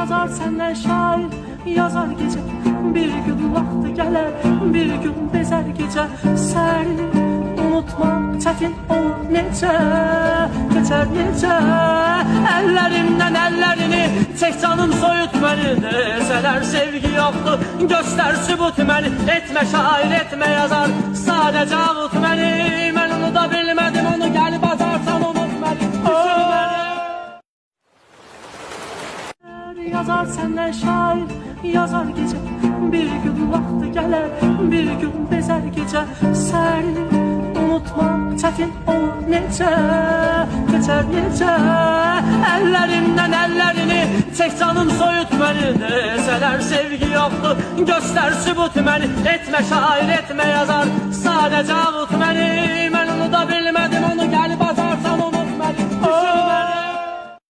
yazar senden şair, yazar gece. Bir gün vakti gelir, bir gün bezer gece. Seni unutmak çetin olur nece, geçer nece. Ellerimden ellerini çek canım soyut beni. Deseler sevgi yoktu göster sübut beni. Etme şair etme yazar sadece avut beni. Ben onu da bilmedim onu gel bazarsan unut beni. Düşün beni. Yazar senden şair, yazar gece. Bir gün vakti gelir, bir gün bezer gece. Seni unutmak çetin olur nece, geçer nece. Ellerimden ellerini çek canım soyut beni. Deseler sevgi yoktu göster sübut beni. Etme şair etme yazar sadece avut beni. Ben onu da bilmedim onu gel bazarsan unut beni. Düşün beni.